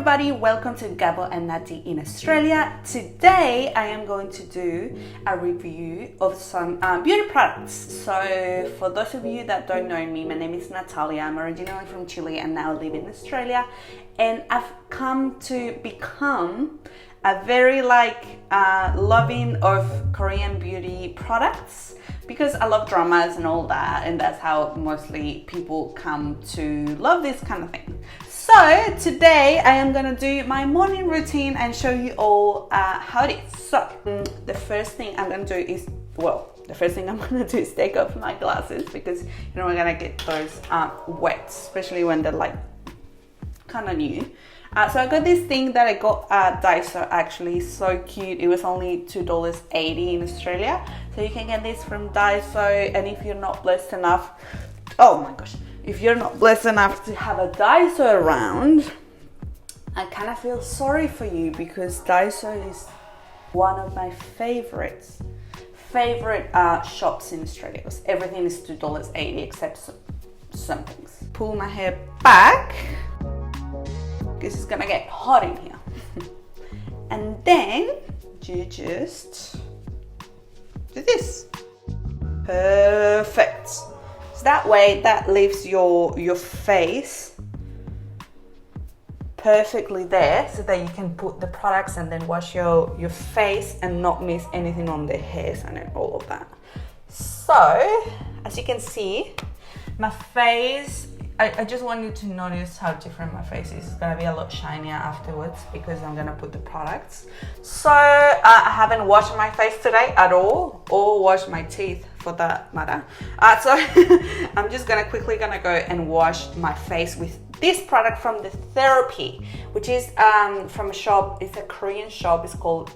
everybody, welcome to Gabo and Nati in Australia. Today I am going to do a review of some beauty products. So for those of you that don't know me, my name is Natalia. I'm originally from Chile and now live in Australia, and I've come to become a very loving of Korean beauty products because I love dramas and all that, and that's how mostly people come to love this kind of thing. So today I am gonna do my morning routine and show you all how it is. So the first thing I'm gonna do is, take off my glasses because we're gonna get those wet, especially when they're like kind of new. So I got this thing that I got at Daiso, actually, so cute. It was only $2.80 in Australia. So you can get this from Daiso, and if you're not blessed enough, oh my gosh, if you're not blessed enough to have a Daiso around, I kind of feel sorry for you because Daiso is one of my favorite shops in Australia because everything is $2.80 except some things. Pull my hair back because it's gonna get hot in here. And then you just do this. Perfect. So that way, that leaves your face perfectly there so that you can put the products and then wash your face and not miss anything on the hairs and all of that. So, as you can see, my face, I just want you to notice how different my face is. It's gonna be a lot shinier afterwards because I'm gonna put the products. So I haven't washed my face today at all, or washed my teeth for that matter. So I'm just quickly gonna go and wash my face with this product from the Therapy, which is from a shop. It's a Korean shop. It's called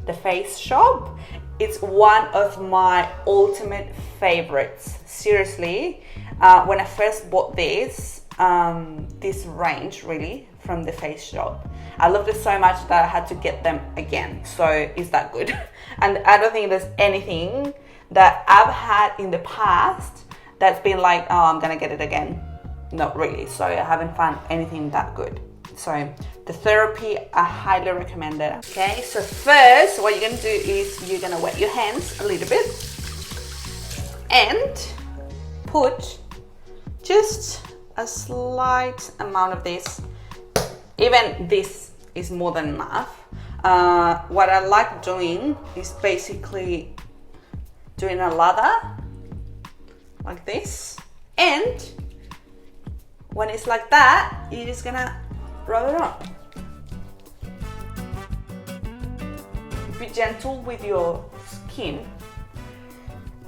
The Face Shop. It's one of my ultimate favorites. Seriously. When I first bought this range really from the Face Shop, I loved it so much that I had to get them again. So it's that good. And I don't think there's anything that I've had in the past that's been like, oh, I'm gonna get it again. Not really. So I haven't found anything that good. So the Therapy, I highly recommend it. Okay, so first what you're gonna do is you're gonna wet your hands a little bit and put just a slight amount of this. Even this is more than enough. What I like doing is basically doing a lather like this, and when it's like that, you're just gonna rub it on. Be gentle with your skin.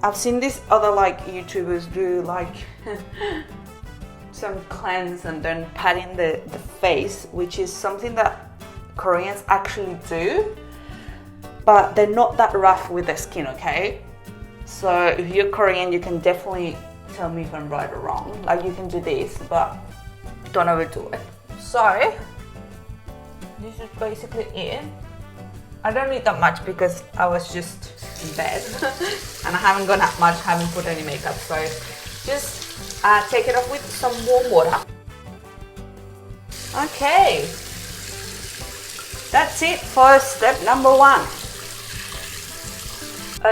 I've seen these other YouTubers do some cleanse and then patting the face, which is something that Koreans actually do, but they're not that rough with their skin, okay? So if you're Korean, you can definitely tell me if I'm right or wrong. You can do this, but don't overdo it. So this is basically it. I don't need that much because I was just in bed and I haven't gone out much, haven't put any makeup, so just take it off with some warm water. Okay, that's it for step number 1.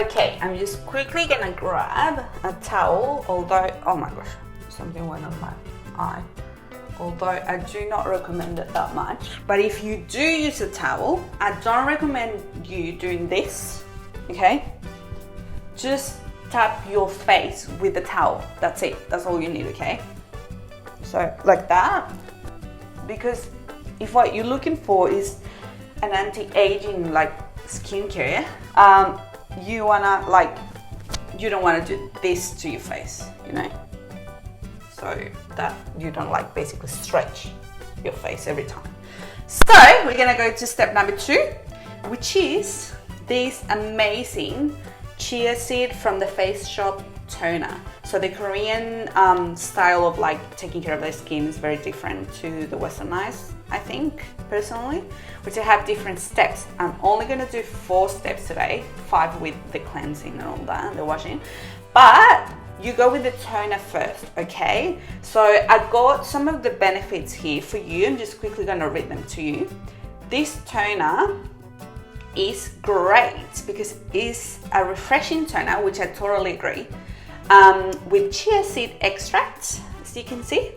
Okay, I'm just quickly gonna grab a towel, although, oh my gosh, something went on my eye. Although I do not recommend it that much. But if you do use a towel, I don't recommend you doing this, okay? Just tap your face with the towel. That's it. That's all you need, okay? So like that. Because if what you're looking for is an anti-aging skincare, you don't wanna do this to your face, so that you don't basically stretch your face every time. So we're gonna go to step number 2, which is this amazing chia seed from the Face Shop toner. So the Korean style of taking care of their skin is very different to the westernized, I think, personally, which I have different steps. I'm only gonna do 4 steps today, 5 with the cleansing and all that, the washing. But you go with the toner first, okay? So I got some of the benefits here for you. I'm just quickly gonna read them to you. This toner is great because it's a refreshing toner, which I totally agree, with chia seed extracts, as you can see.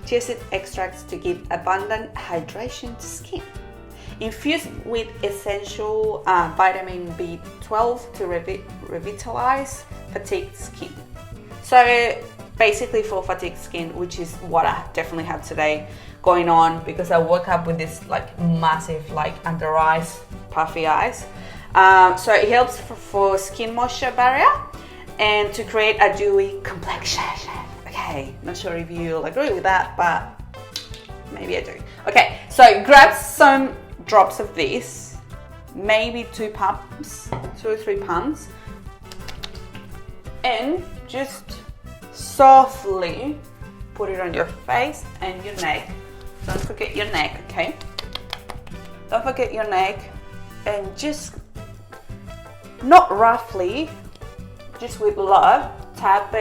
Chia seed extracts to give abundant hydration to skin. Infused with essential vitamin B12 to revitalize fatigued skin. So basically for fatigued skin, which is what I definitely have today going on, because I woke up with this like massive like under eyes, puffy eyes. So it helps for skin moisture barrier and to create a dewy complexion. Okay, not sure if you'll agree with that, but maybe I do. Okay, so grab some drops of this, maybe 2 or 3 pumps, and just softly put it on your face and your neck. Don't forget your neck, okay? Don't forget your neck, and just not roughly, just with love, tap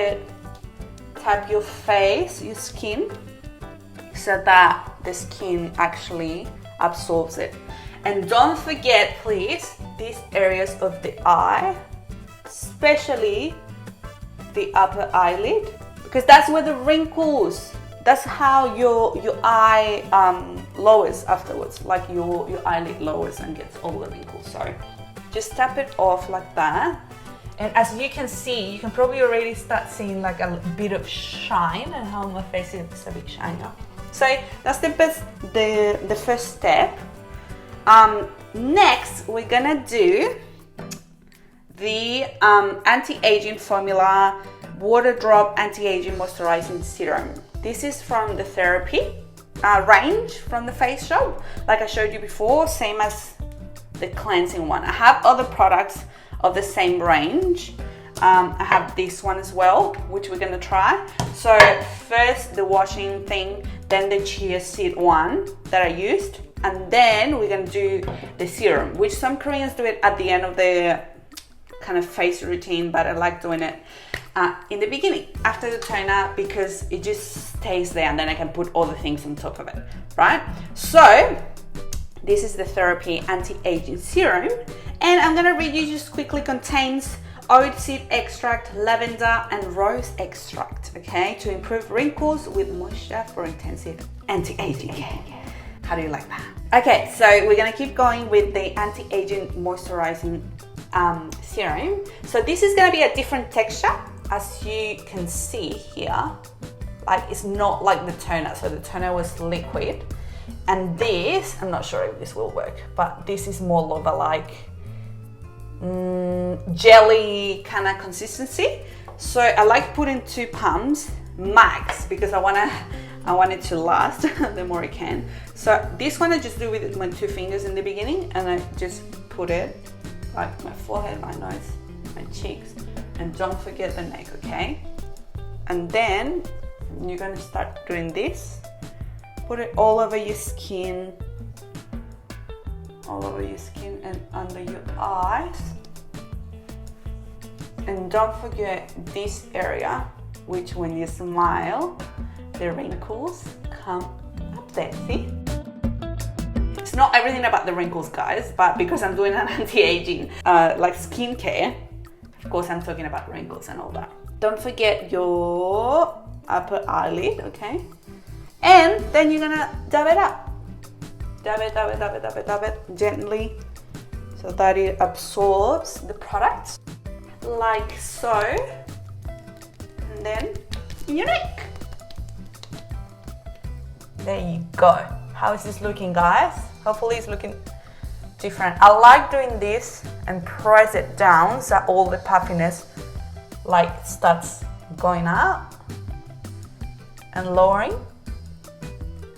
your face, your skin, so that the skin actually absorbs it. And don't forget, please, these areas of the eye, especially the upper eyelid, because that's where the wrinkles, that's how your eye lowers afterwards, like your eyelid lowers and gets all the wrinkles. So just tap it off like that. And as you can see, you can probably already start seeing like a bit of shine, and how my face is a bit shinier. So that's the first step. Next, we're gonna do the anti-aging formula water drop anti-aging moisturizing serum. This is from the therapy range from the Face Shop, like I showed you before, same as the cleansing one. I have other products of the same range. I have this one as well, which we're gonna try. So first the washing thing, then the chia seed one that I used, and then we're gonna do the serum, which some Koreans do it at the end of the kind of face routine, but I like doing it in the beginning after the toner, because it just stays there and then I can put all the things on top of it, right? So this is the therapy anti-aging serum, and I'm gonna read you just quickly. Contains oat seed extract, lavender and rose extract, okay, to improve wrinkles with moisture for intensive anti-aging. How do you like that? Okay, so we're gonna keep going with the anti-aging moisturizing serum. So this is gonna be a different texture, as you can see here. Like, it's not like the toner. So the toner was liquid, and this, I'm not sure if this will work, but this is more of a like jelly kind of consistency. So I like putting 2 pumps max, because I want it to last the more it can. So this one I just do with my 2 fingers in the beginning, and I just put it like my forehead, my nose, my cheeks, and don't forget the neck, okay? And then you're gonna start doing this. Put it all over your skin, and under your eyes. And don't forget this area, which when you smile, the wrinkles come up there, see? It's not everything about the wrinkles, guys, but because I'm doing an anti-aging, like skincare, of course I'm talking about wrinkles and all that. Don't forget your upper eyelid, okay? And then you're gonna dab it up. Dab it gently, so that it absorbs the product, like so. And then your neck. There you go. How is this looking, guys? Hopefully it's looking different. I like doing this and press it down so all the puffiness like starts going out and lowering.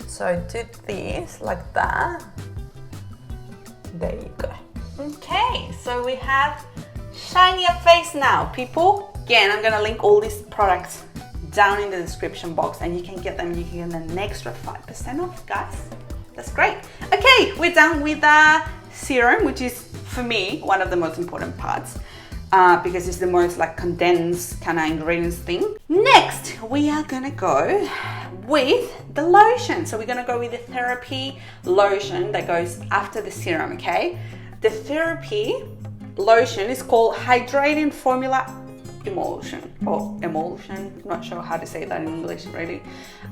So do this like that. There you go. Okay, so we have shinier face now, people. Again, I'm gonna link all these products down in the description box, and you can get them. You can get an extra 5% off, guys. That's great. Okay, we're done with the serum, which is for me one of the most important parts. because it's the most like condensed kind of ingredients thing. Next, we are gonna go with the lotion. So we're gonna go with the therapy lotion that goes after the serum, okay? The therapy lotion is called Hydrating Formula Emulsion, or Emulsion, not sure how to say that in English really.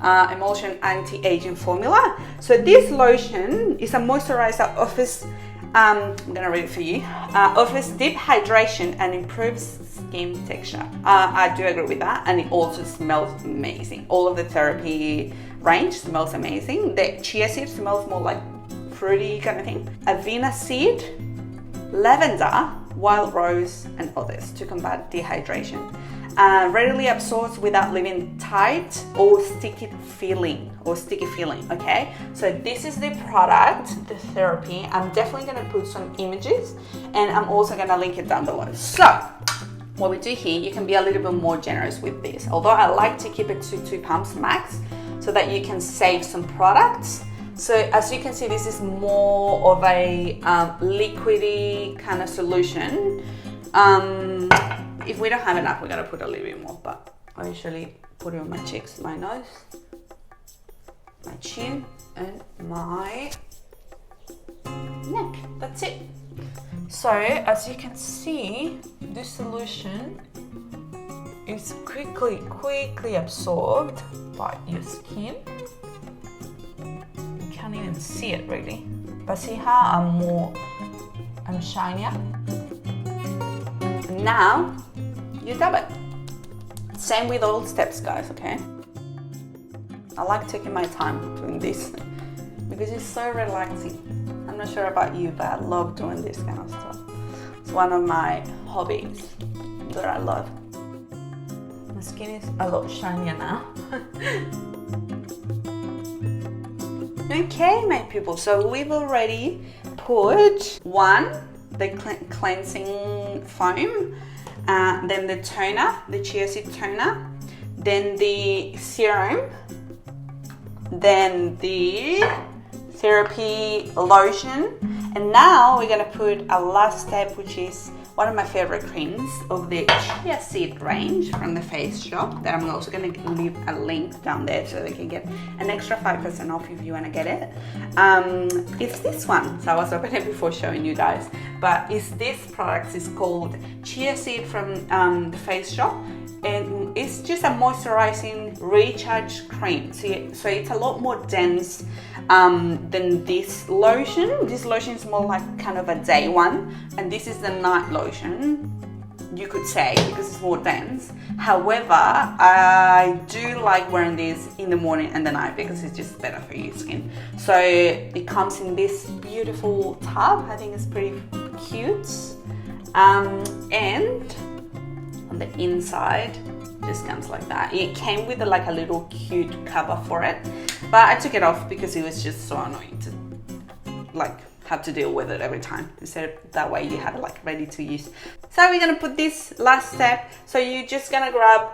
Emulsion Anti-Aging Formula. So this lotion is a moisturizer, offers I'm gonna read it for you. Offers deep hydration and improves skin texture. I do agree with that, and it also smells amazing. All of the therapy range smells amazing. The chia seed smells more like fruity kind of thing. Avena seed, lavender, wild rose, and others to combat dehydration. Readily absorbs without leaving tight or sticky feeling, okay? So this is the product, the therapy. I'm definitely gonna put some images, and I'm also gonna link it down below. So what we do here, you can be a little bit more generous with this, although I like to keep it to 2 pumps max so that you can save some products. So as you can see, this is more of a liquidy kind of solution. If we don't have enough, we're gonna put a little bit more, but I usually put it on my cheeks, my nose, my chin, and my neck. That's it. So as you can see, this solution is quickly absorbed by your skin. You can't even see it really, but see how I'm shinier. Now you dab it. Same with all steps, guys, okay? I like taking my time doing this because it's so relaxing. I'm not sure about you, but I love doing this kind of stuff. It's one of my hobbies that I love. My skin is a lot shinier now. Okay, my people, so we've already put the cleansing foam, then the toner, the chia seed toner, then the serum, then the therapy lotion, and now we're gonna put a last step, which is one of my favorite creams of the chia seed range from the Face Shop, that I'm also gonna leave a link down there so they can get an extra 5% off if you wanna get it. It's this one, so I was opening it before showing you guys, but this product is called Chia Seed from the Face Shop, and it's just a moisturizing recharge cream. So it's a lot more dense than this lotion. This lotion is more like kind of a day one, and this is the night lotion, you could say, because it's more dense. However, I do like wearing this in the morning and the night because it's just better for your skin. So it comes in this beautiful tub. I think it's pretty cute. And on the inside, just comes like that. It came with like a little cute cover for it, but I took it off because it was just so annoying to like have to deal with it every time. Instead of that way you have it like ready to use. So we're gonna put this last step. So you're just gonna grab,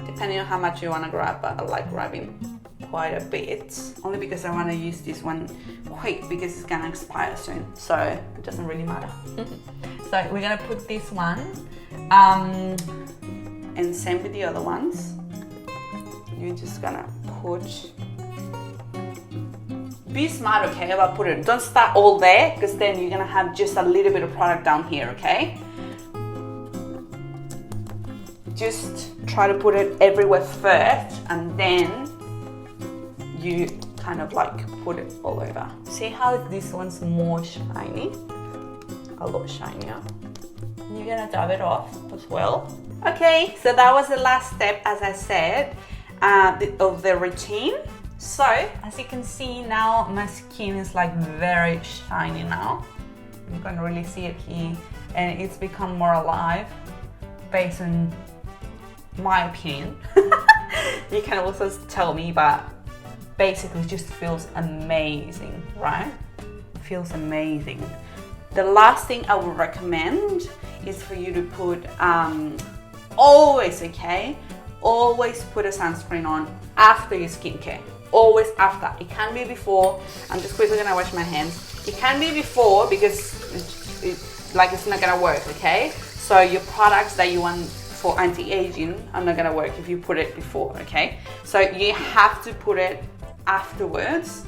depending on how much you wanna grab, but I like grabbing quite a bit, only because I wanna use this one quick because it's gonna expire soon. So it doesn't really matter. So we're gonna put this one, and same with the other ones. You're just gonna put, be smart, okay, about putting it. Don't start all there, because then you're gonna have just a little bit of product down here, okay? Just try to put it everywhere first, and then you kind of like put it all over. See how this one's more shiny? A lot shinier. You're gonna dab it off as well. Okay, so that was the last step, as I said, of the routine. So, as you can see now, my skin is like very shiny now. You can really see it here, and it's become more alive, based on my opinion. You can also tell me, but basically it just feels amazing, right? It feels amazing. The last thing I would recommend is for you to put, always put a sunscreen on after your skincare. Always after. It can be before. I'm just quickly gonna wash my hands. It can be before because like it's not gonna work, okay? So your products that you want for anti-aging are not gonna work if you put it before, okay? So you have to put it afterwards.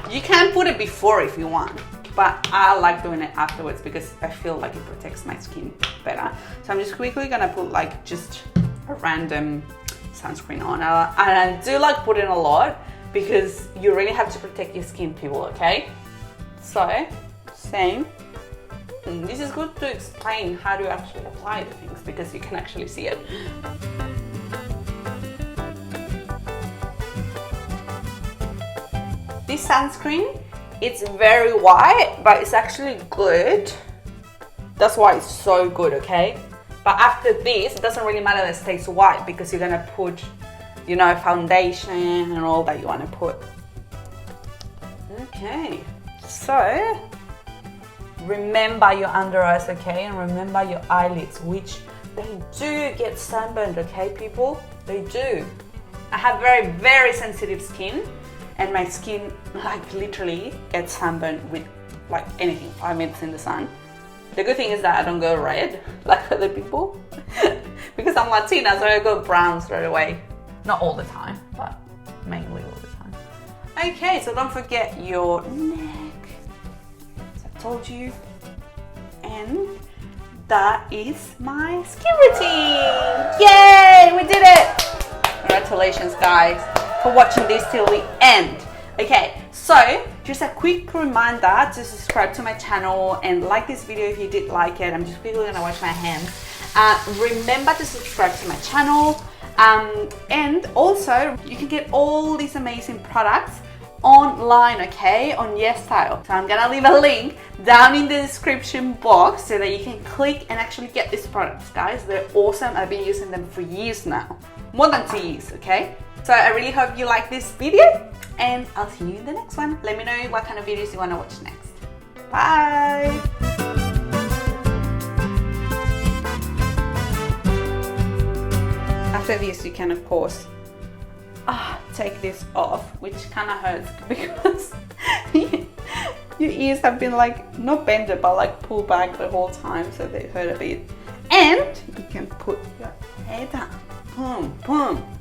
You can put it before if you want, but I like doing it afterwards because I feel like it protects my skin better. So I'm just quickly gonna put like just a random sunscreen on, and I do like putting a lot because you really have to protect your skin, people, okay? So same. This is good to explain how to actually apply the things because you can actually see it. This sunscreen, it's very white, but it's actually good. That's why it's so good, okay? But after this, it doesn't really matter that it stays white because you're gonna put, you know, foundation and all that you wanna put. Okay, so remember your under eyes, okay? And remember your eyelids, which they do get sunburned, okay, people? They do. I have very, very sensitive skin, and my skin like literally gets sunburned with like anything, 5 minutes in the sun. The good thing is that I don't go red like other people because I'm Latina, so I go brown straight away. Not all the time, but mainly all the time. Okay, so don't forget your neck. As I told you. And that is my skin routine. Yay, we did it. Congratulations, guys, for watching this till the end. Okay, so just a quick reminder to subscribe to my channel and like this video if you did like it. I'm just quickly gonna wash my hands. Remember to subscribe to my channel, and also you can get all these amazing products online, okay, on YesStyle. So I'm gonna leave a link down in the description box so that you can click and actually get these products, guys. They're awesome. I've been using them for years now, more than 2 years, okay? So I really hope you like this video, and I'll see you in the next one. Let me know what kind of videos you want to watch next. Bye! After this, you can, of course, take this off, which kind of hurts because your ears have been like, not bended, but like pulled back the whole time, so they hurt a bit. And you can put your hair down. Boom, boom.